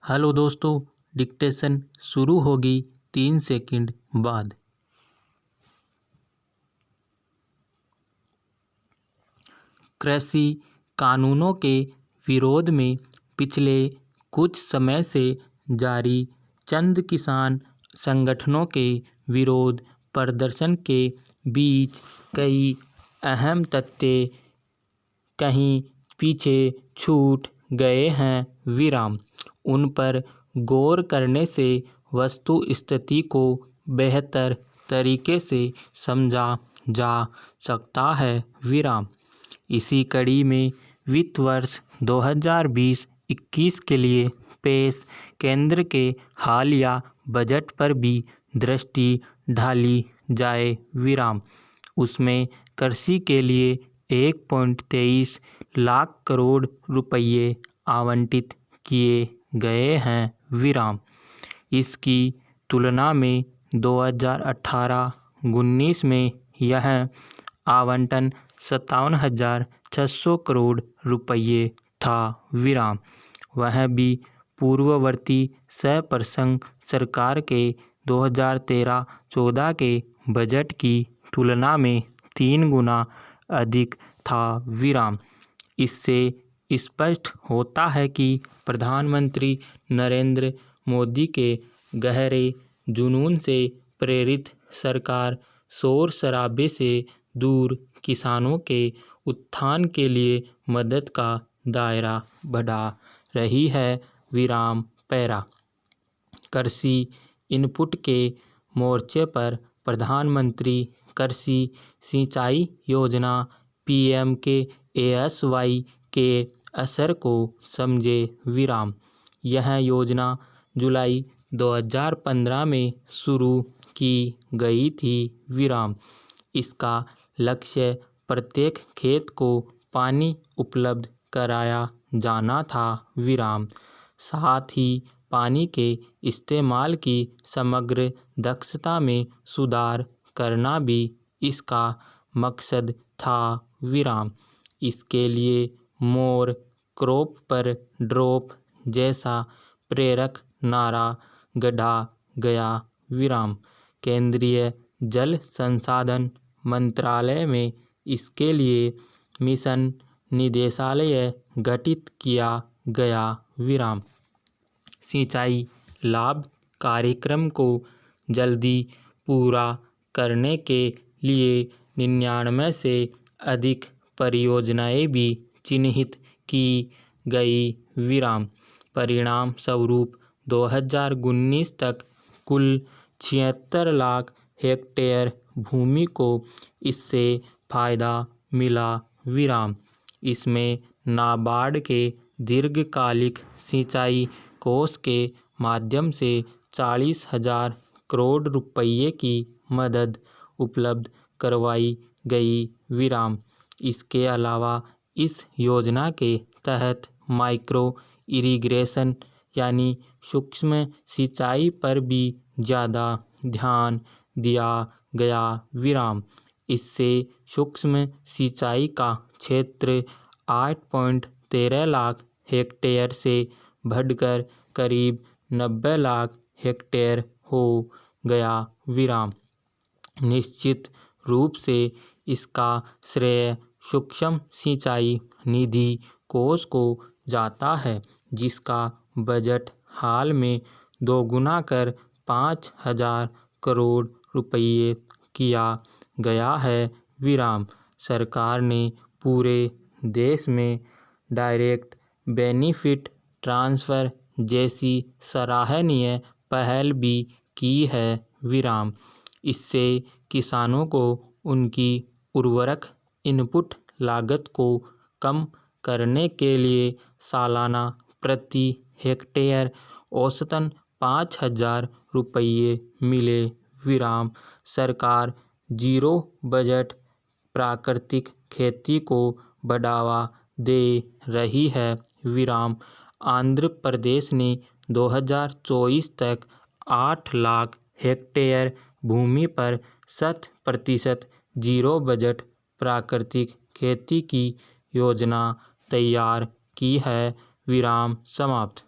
Hello दोस्तों, dictation शुरू होगी 3 सेकंड बाद। कृषि कानूनों के विरोध में पिछले कुछ समय से जारी चंद किसान संगठनों के विरोध प्रदर्शन के बीच कई अहम तथ्य कहीं पीछे छूट गए हैं। उन पर गौर करने से वस्तु स्थिति को बेहतर तरीके से समझा जा सकता है। इसी कड़ी में वित्त वर्ष 2020-21 के लिए पेश केंद्र के हालिया बजट पर भी दृष्टि डाली जाए। उसमें कृषि के लिए 1.23 लाख करोड़ रुपये आवंटित किए गए हैं। इसकी तुलना में 2018-19 में यह आवंटन 57,600 करोड़ रुपये था। वह भी पूर्ववर्ती सप्रसंग सरकार के 2013-14 के बजट की तुलना में 3 गुना अधिक था। इससे स्पष्ट होता है कि प्रधानमंत्री नरेंद्र मोदी के गहरे जुनून से प्रेरित सरकार शोर शराबे से दूर किसानों के उत्थान के लिए मदद का दायरा बढ़ा रही है। पैरा कृषि इनपुट के मोर्चे पर प्रधानमंत्री कृषि सिंचाई योजना PMKSY के असर को समझे। यह योजना जुलाई 2015 में शुरू की गई थी। इसका लक्ष्य प्रत्येक खेत को पानी उपलब्ध कराया जाना था। साथ ही पानी के इस्तेमाल की समग्र दक्षता में सुधार करना भी इसका मकसद था। इसके लिए मोर क्रॉप पर ड्रॉप जैसा प्रेरक नारा गढ़ा गया। केंद्रीय जल संसाधन मंत्रालय में इसके लिए मिशन निदेशालय गठित किया गया। सिंचाई लाभ कार्यक्रम को जल्दी पूरा करने के लिए 99 से अधिक परियोजनाएं भी चिन्हित की गई। परिणाम स्वरूप 2019 तक कुल 76 लाख हेक्टेयर भूमि को इससे फायदा मिला। इसमें नाबार्ड के दीर्घकालिक सिंचाई कोष के माध्यम से 40,000 करोड़ रुपये की मदद उपलब्ध करवाई गई। इसके अलावा इस योजना के तहत माइक्रो इरिगेशन यानी सूक्ष्म सिंचाई पर भी ज़्यादा ध्यान दिया गया। इससे सूक्ष्म सिंचाई का क्षेत्र 8.13 लाख हेक्टेयर से बढ़कर करीब 90 लाख हेक्टेयर हो गया। निश्चित रूप से इसका श्रेय सूक्ष्म सिंचाई निधि कोष को जाता है, जिसका बजट हाल में दोगुना कर 5,000 करोड़ रुपये किया गया है। सरकार ने पूरे देश में डायरेक्ट बेनिफिट ट्रांसफर जैसी सराहनीय पहल भी की है। इससे किसानों को उनकी उर्वरक इनपुट लागत को कम करने के लिए सालाना प्रति हेक्टेयर औसतन 5,000 रुपये मिले। सरकार जीरो बजट प्राकृतिक खेती को बढ़ावा दे रही है। आंध्र प्रदेश ने 2024 तक 8 लाख हेक्टेयर भूमि पर 100% जीरो बजट प्राकृतिक खेती की योजना तैयार की है। समाप्त।